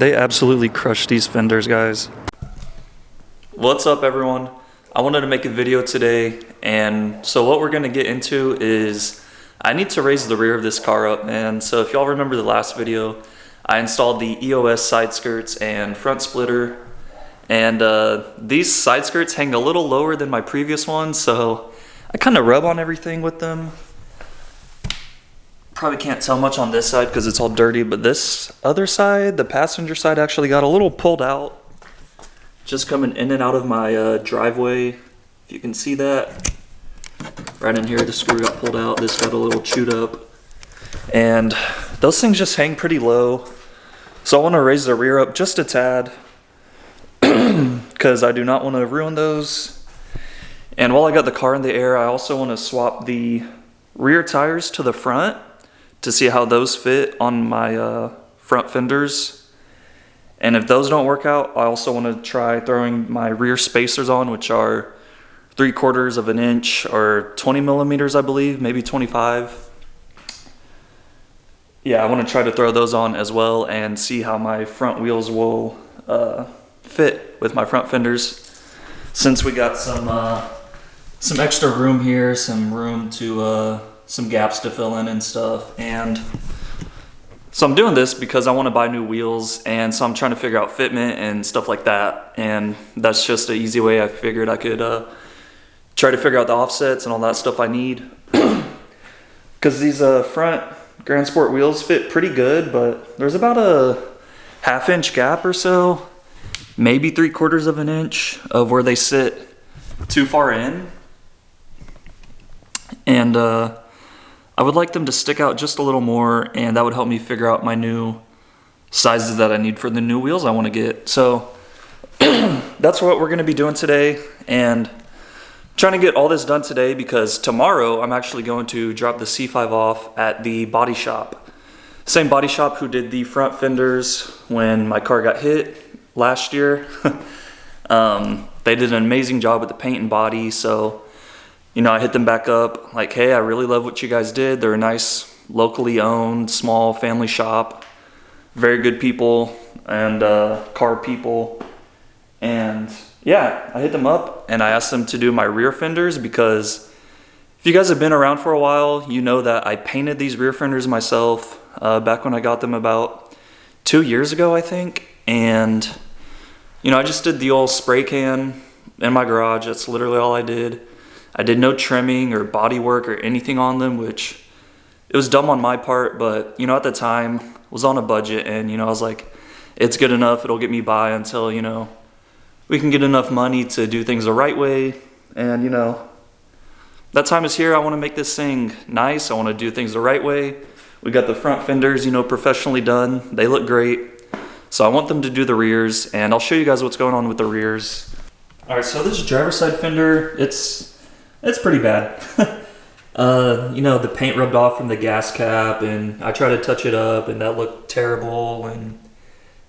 They absolutely crushed these fenders, guys. What's up, everyone? I wanted to make a video today, and so what we're gonna get into is I need to raise the rear of this car up, man. So if y'all remember the last video, I installed the EOS side skirts and front splitter, and these side skirts hang a little lower than my previous ones, so I kind of rub on everything with them. Probably can't tell much on this side because it's all dirty, but this other side, the passenger side, actually got a little pulled out. Just coming in and out of my driveway. If you can see that. Right in here, the screw got pulled out. This got a little chewed up. And those things just hang pretty low. So I want to raise the rear up just a tad because I do not want to ruin those. And while I got the car in the air, I also want to swap the rear tires to the front to see how those fit on my front fenders. And if those don't work out, I also want to try throwing my rear spacers on, which are 3/4 of an inch or 20 millimeters, I believe, maybe 25. Yeah, I want to try to throw those on as well and see how my front wheels will fit with my front fenders. Since we got some extra room here, some room to some gaps to fill in and stuff. And so I'm doing this because I want to buy new wheels, and so I'm trying to figure out fitment and stuff like that. And that's just an easy way I figured I could try to figure out the offsets and all that stuff I need. Because these front Grand Sport wheels fit pretty good, but there's about a 1/2 inch gap or so, maybe 3/4 of an inch of where they sit too far in. And I would like them to stick out just a little more, and that would help me figure out my new sizes that I need for the new wheels I want to get. So that's what we're going to be doing today, and trying to get all this done today because tomorrow I'm actually going to drop the C5 off at the body shop. Same body shop who did the front fenders when my car got hit last year. They did an amazing job with the paint and body, so you know, I hit them back up like, hey, I really love what you guys did. They're a nice, locally owned, small family shop. Very good people and car people. And yeah, I hit them up and I asked them to do my rear fenders because if you guys have been around for a while, you know that I painted these rear fenders myself back when I got them about 2 years ago, I think. And, you know, I just did the old spray can in my garage. That's literally all I did. I did no trimming or body work or anything on them, which it was dumb on my part, but you know, at the time was on a budget, and you know, I was like, it's good enough, it'll get me by until, you know, we can get enough money to do things the right way. And you know, that time is here. I want to make this thing nice. I want to do things the right way. We got the front fenders, you know, professionally done. They look great. So I want them to do the rears, and I'll show you guys what's going on with the rears. All right, so this driver's side fender, it's pretty bad. You know, the paint rubbed off from the gas cap, and I tried to touch it up, and that looked terrible, and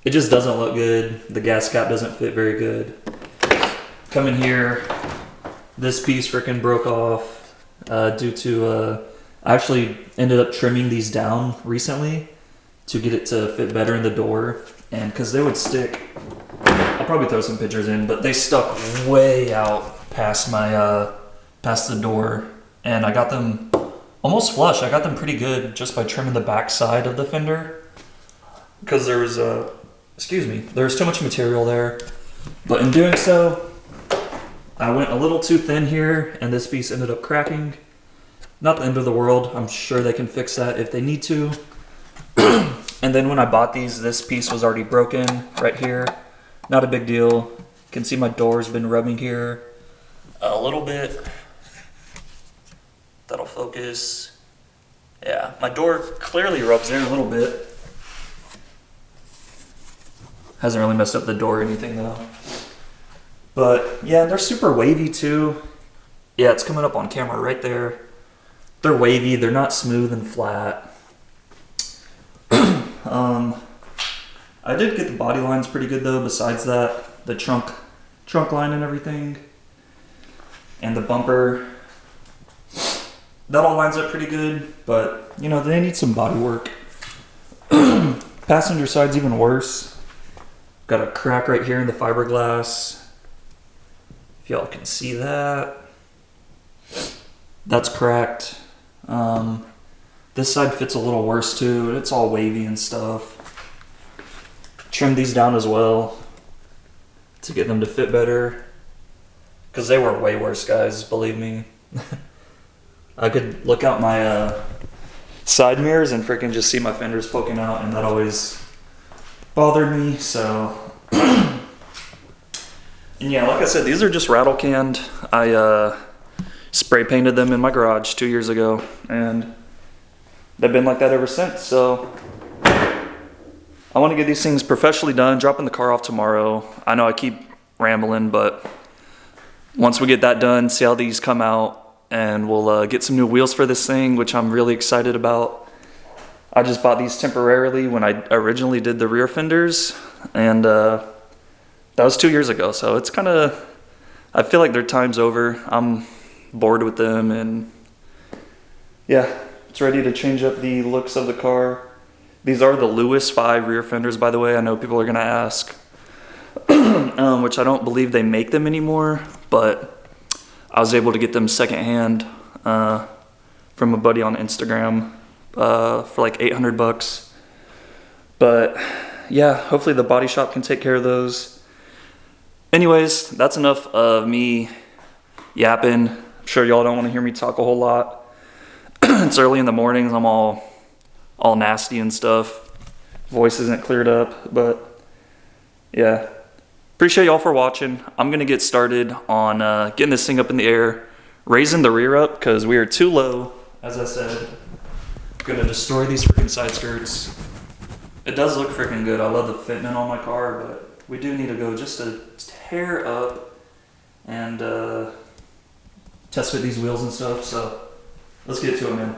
it just doesn't look good. The gas cap doesn't fit very good. Come in here, this piece freaking broke off due to, I actually ended up trimming these down recently to get it to fit better in the door, and because they would stick, I'll probably throw some pictures in, but they stuck way out past my, past the door, and I got them almost flush. I got them pretty good just by trimming the back side of the fender because there was there was too much material there. But in doing so, I went a little too thin here, and this piece ended up cracking. Not the end of the world. I'm sure they can fix that if they need to. And then when I bought these, this piece was already broken right here. Not a big deal. You can see my door's been rubbing here a little bit. That'll focus. Yeah, my door clearly rubs there a little bit. Hasn't really messed up the door or anything though. But yeah, they're super wavy too. Yeah, it's coming up on camera right there. They're wavy, they're not smooth and flat. I did get the body lines pretty good though, besides that, the trunk line and everything. And the bumper. That all lines up pretty good, but you know, they need some body work. Passenger side's even worse. Got a crack right here in the fiberglass. If y'all can see that. That's cracked. This side fits a little worse too. It's all wavy and stuff. Trimmed these down as well to get them to fit better. Because they were way worse, guys, believe me. I could look out my side mirrors and freaking just see my fenders poking out, and that always bothered me, so. And yeah, like I said, these are just rattle canned. I spray painted them in my garage 2 years ago, and they've been like that ever since. So I want to get these things professionally done, dropping the car off tomorrow. I know I keep rambling, but once we get that done, see how these come out, and we'll get some new wheels for this thing, which I'm really excited about. I just bought these temporarily when I originally did the rear fenders, and that was 2 years ago, so it's kind of, I feel like their time's over. I'm bored with them, and yeah, it's ready to change up the looks of the car. These are the Lewis 5 rear fenders, by the way. I know people are gonna ask, which I don't believe they make them anymore, but I was able to get them secondhand from a buddy on Instagram for like 800 bucks. But yeah, hopefully the body shop can take care of those. Anyways, that's enough of me yapping. I'm sure y'all don't want to hear me talk a whole lot. It's early in the mornings. I'm all nasty and stuff. Voice isn't cleared up, but yeah. Appreciate y'all for watching. I'm gonna get started on getting this thing up in the air, raising the rear up because we are too low, as I said. Gonna destroy these freaking side skirts. It does look freaking good. I love the fitment on my car, but we do need to go just a tear up and test fit these wheels and stuff. So let's get to it, man.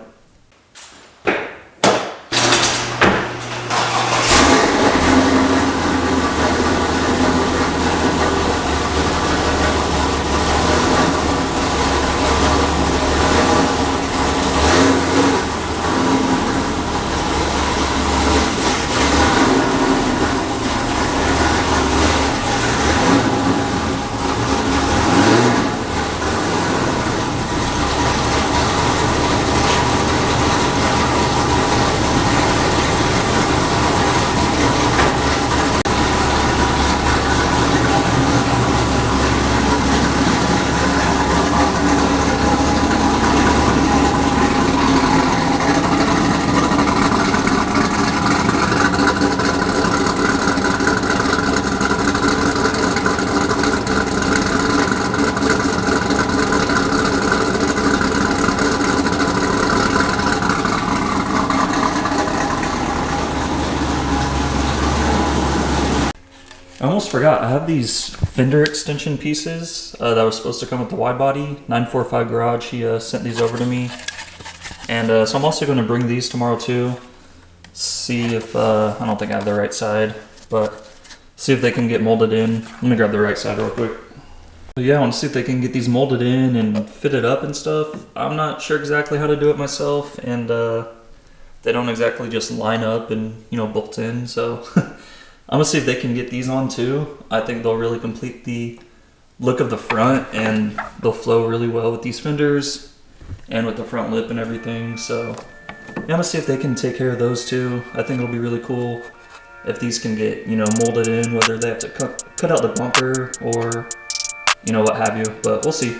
I almost forgot, I have these fender extension pieces that were supposed to come with the Widebody. 945 Garage, he sent these over to me. And so I'm also going to bring these tomorrow too. See if, I don't think I have the right side, but see if they can get molded in. Let me grab the right side real quick. But yeah, I want to see if they can get these molded in and fit it up and stuff. I'm not sure exactly how to do it myself, and they don't exactly just line up and, you know, bolt in, so I'm gonna see if they can get these on too. I think they'll really complete the look of the front, and they'll flow really well with these fenders and with the front lip and everything. So yeah, I'm gonna see if they can take care of those too. I think it'll be really cool if these can get, you know, molded in, whether they have to cut out the bumper or, you know, what have you, but we'll see.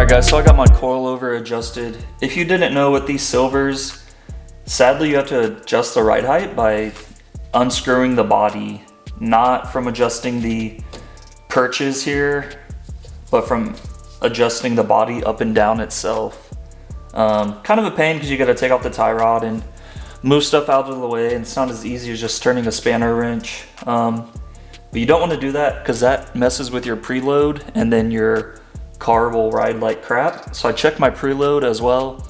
Alright guys, so I got my coilover adjusted. If you didn't know with these silvers, sadly you have to adjust the ride height by unscrewing the body, not from adjusting the perches here, but from adjusting the body up and down itself. Kind of a pain because you got to take off the tie rod and move stuff out of the way, and it's not as easy as just turning a spanner wrench. But you don't want to do that because that messes with your preload and then your car will ride like crap. So I checked my preload as well,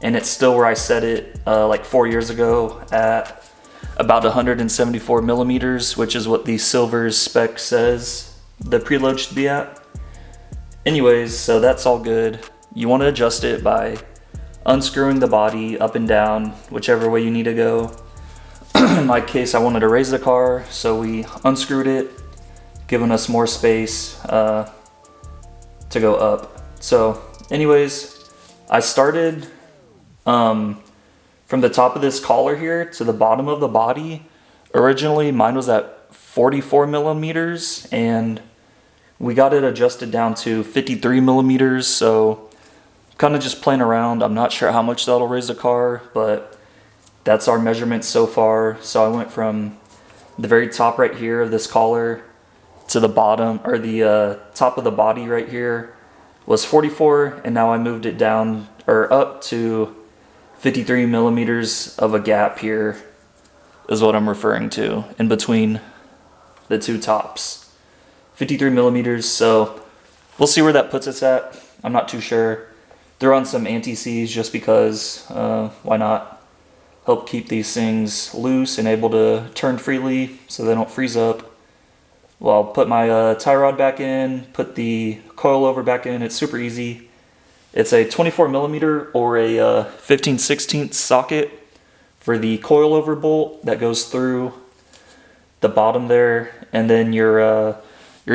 and it's still where I set it like 4 years ago at about 174 millimeters, which is what the silver's spec says the preload should be at. Anyways, so that's all good. You want to adjust it by unscrewing the body up and down, whichever way you need to go. In my case, I wanted to raise the car, so we unscrewed it, giving us more space to go up. So anyways, I started from the top of this collar here to the bottom of the body. Originally mine was at 44 millimeters and we got it adjusted down to 53 millimeters. So kind of just playing around. I'm not sure how much that'll raise the car, but that's our measurements so far. So I went from the very top right here of this collar to the bottom, or the top of the body right here was 44, and now I moved it down or up to 53 millimeters of a gap here is what I'm referring to in between the two tops. 53 millimeters, so we'll see where that puts us at. I'm not too sure. They're on some anti-seize just because, why not? Help keep these things loose and able to turn freely so they don't freeze up. Well, I'll put my tie rod back in, put the coilover back in. It's super easy. It's a 24 millimeter or a 15/16 socket for the coilover bolt that goes through the bottom there, and then your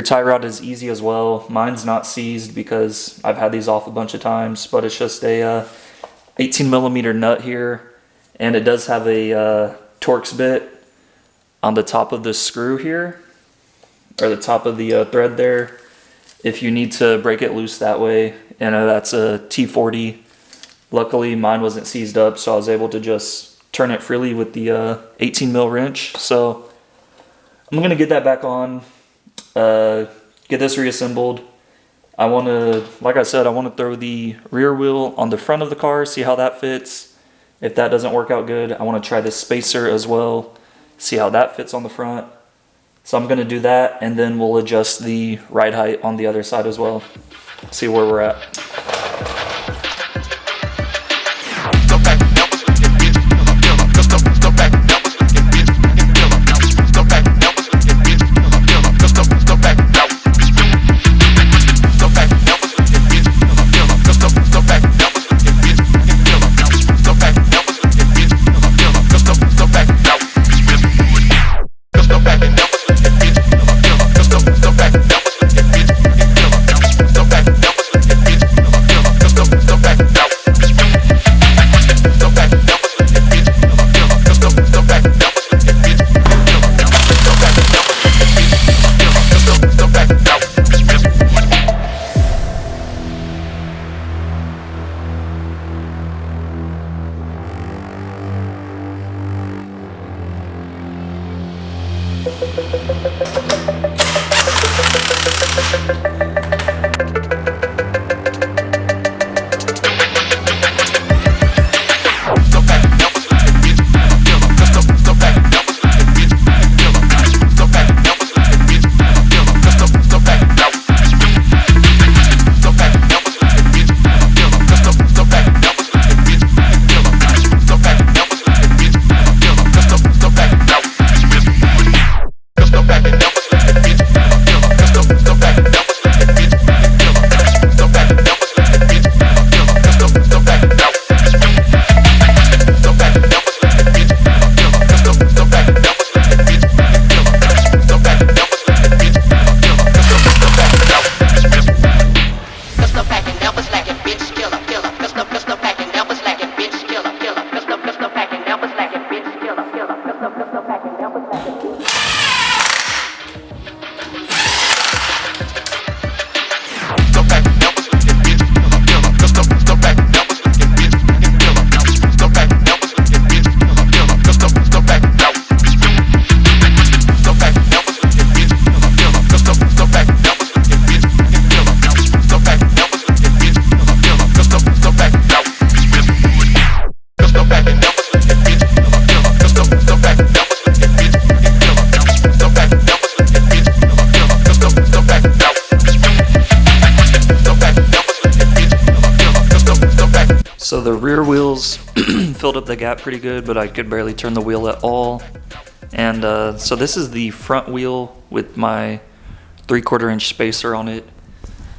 tie rod is easy as well. Mine's not seized because I've had these off a bunch of times, but it's just a 18 millimeter nut here, and it does have a Torx bit on the top of the screw here, or the top of the thread there, if you need to break it loose that way. And that's a T40. Luckily mine wasn't seized up, so I was able to just turn it freely with the 18 mil wrench. So I'm gonna get that back on, get this reassembled. I want to, like I said, I want to throw the rear wheel on the front of the car, see how that fits. If that doesn't work out good, I want to try this spacer as well, see how that fits on the front. So I'm going to do that, and then we'll adjust the ride height on the other side as well. See where we're at. the rear wheels filled up the gap pretty good, but I could barely turn the wheel at all. And so this is the front wheel with my 3/4 inch spacer on it.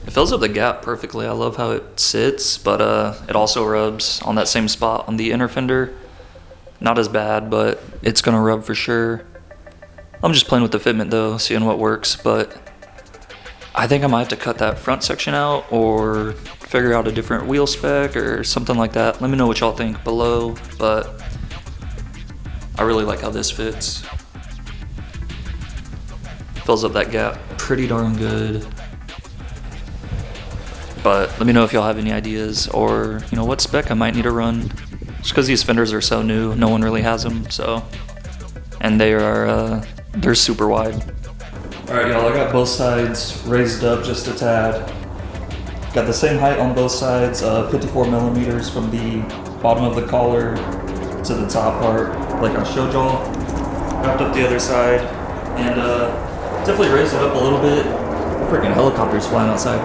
It fills up the gap perfectly. I love how it sits, but it also rubs on that same spot on the inner fender. Not as bad, but it's gonna rub for sure. I'm just playing with the fitment though, seeing what works, but I think I might have to cut that front section out or figure out a different wheel spec or something like that. Let me know what y'all think below, but I really like how this fits. Fills up that gap pretty darn good. But let me know if y'all have any ideas or, you know, what spec I might need to run. Just because these fenders are so new, no one really has them, so. And they are, they're super wide. All right, y'all, I got both sides raised up just a tad. Got the same height on both sides, 54 millimeters from the bottom of the collar to the top part, like I showed y'all. Wrapped up the other side, and definitely raised it up a little bit. Freaking helicopters flying outside.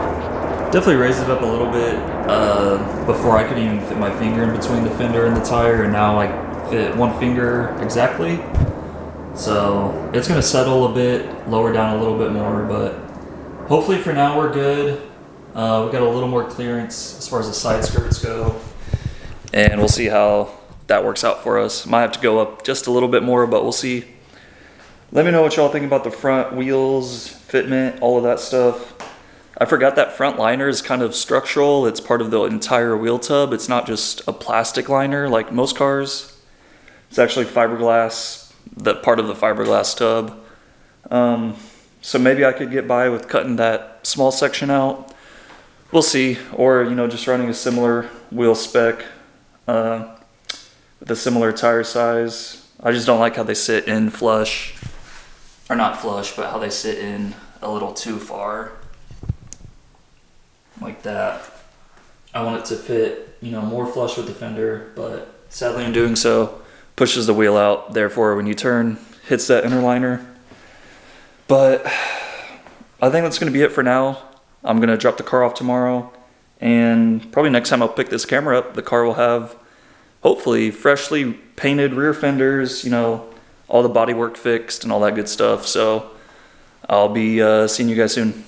Definitely raised it up a little bit before I could even fit my finger in between the fender and the tire, and now I fit one finger exactly. So it's gonna settle a bit, lower down a little bit more, but hopefully for now we're good. We got a little more clearance as far as the side skirts go, and we'll see how that works out for us. Might have to go up just a little bit more, but we'll see. Let me know what y'all think about the front wheels, fitment, all of that stuff. I forgot that front liner is kind of structural. It's part of the entire wheel tub. It's not just a plastic liner like most cars. It's actually fiberglass, that part of the fiberglass tub. So maybe I could get by with cutting that small section out. We'll see. Or, you know, just running a similar wheel spec with a similar tire size. I just don't like how they sit in flush. Or not flush, but how they sit in a little too far. Like that. I want it to fit, you know, more flush with the fender, but sadly in doing so, pushes the wheel out. Therefore, when you turn, hits that inner liner. But I think that's gonna be it for now. I'm gonna drop the car off tomorrow, and probably next time I'll pick this camera up, the car will have hopefully freshly painted rear fenders, you know, all the bodywork fixed and all that good stuff. So I'll be seeing you guys soon.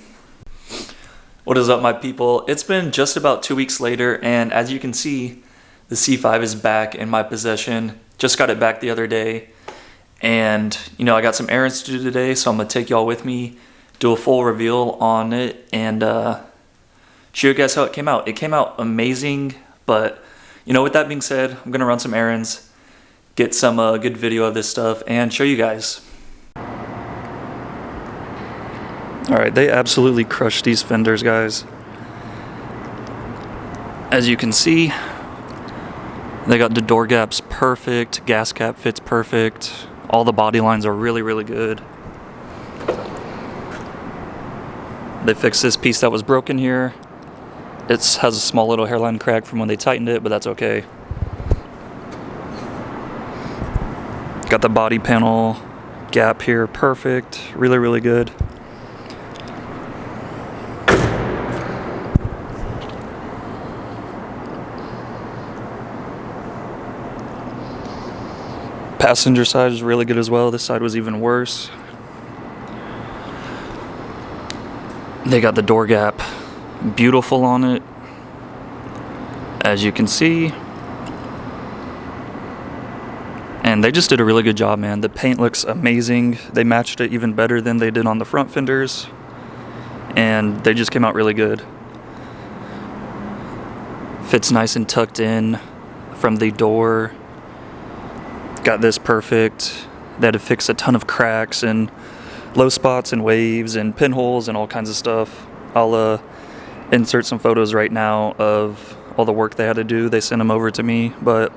What is up, my people? It's been just about 2 weeks later, and as you can see, the C5 is back in my possession. Just got it back the other day, and you know, I got some errands to do today, so I'm gonna take y'all with me, do a full reveal on it, and show you guys how it came out. It came out amazing, but you know, with that being said, I'm gonna run some errands, get some good video of this stuff, and show you guys. All right, they absolutely crushed these fenders, guys. As you can see, they got the door gaps perfect, gas cap fits perfect. All the body lines are really, really good. They fixed this piece that was broken here. It has a small little hairline crack from when they tightened it, but that's okay. Got the body panel gap here perfect, really, really good. Passenger side is really good as well. This side was even worse. They got the door gap beautiful on it, as you can see. And they just did a really good job, man. The paint looks amazing. They matched it even better than they did on the front fenders. And they just came out really good. Fits nice and tucked in from the door. Got this perfect. They had to fix a ton of cracks and low spots and waves and pinholes and all kinds of stuff. I'll insert some photos right now of all the work they had to do. They sent them over to me, but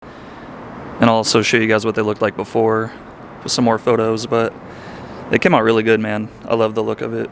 and I'll also show you guys what they looked like before with some more photos, but they came out really good, man. I love the look of it.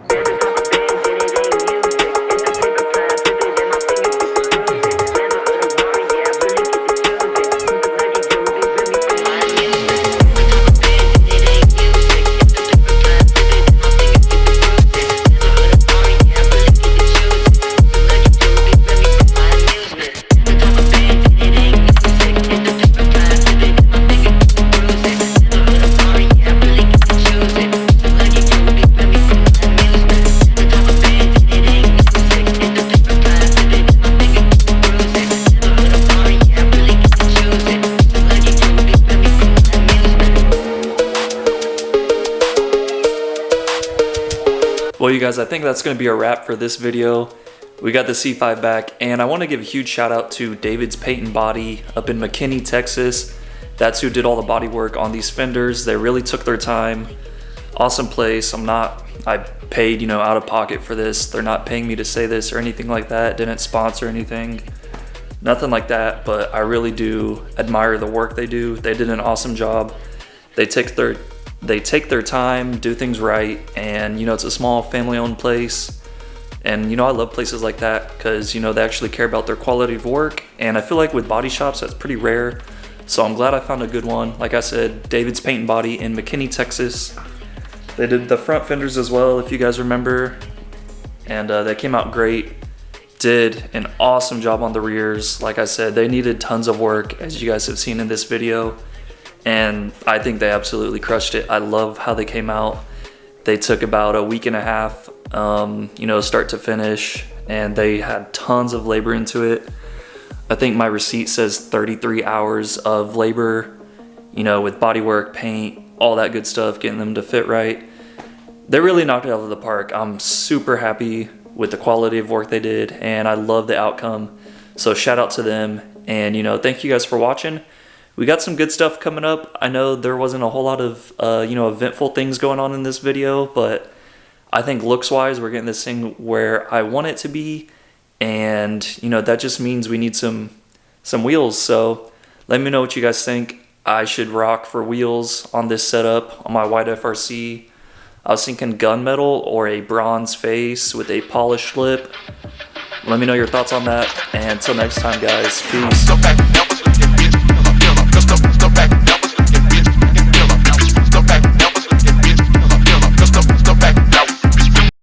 you guys, I think that's going to be a wrap for this video. We got the C5 back, and I want to give a huge shout out to David's Paint and Body up in McKinney, Texas. That's who did all the body work on these fenders. They really took their time. Awesome place. I paid, you know, out of pocket for this. They're not paying me to say this or anything like that. Didn't sponsor anything. Nothing like that, but I really do admire the work they do. They did an awesome job. They take their time, do things right, and you know, it's a small family-owned place. And you know, I love places like that because you know, they actually care about their quality of work. And I feel like with body shops, that's pretty rare. So I'm glad I found a good one. Like I said, David's Paint and Body in McKinney, Texas. They did the front fenders as well, if you guys remember. And they came out great. Did an awesome job on the rears. Like I said, they needed tons of work, as you guys have seen in this video. And I think they absolutely crushed it. I love how they came out. They took about a week and a half, you know, start to finish. And they had tons of labor into it. I think my receipt says 33 hours of labor, you know, with bodywork, paint, all that good stuff, getting them to fit right. They really knocked it out of the park. I'm super happy with the quality of work they did, and I love the outcome. So shout out to them, and you know, thank you guys for watching. We got some good stuff coming up. I know there wasn't a whole lot of you know, eventful things going on in this video, but I think looks wise, we're getting this thing where I want it to be. And you know, that just means we need some wheels. So let me know what you guys think I should rock for wheels on this setup on my white FRC. I was thinking gunmetal or a bronze face with a polished lip. Let me know your thoughts on that, and until next time guys, peace.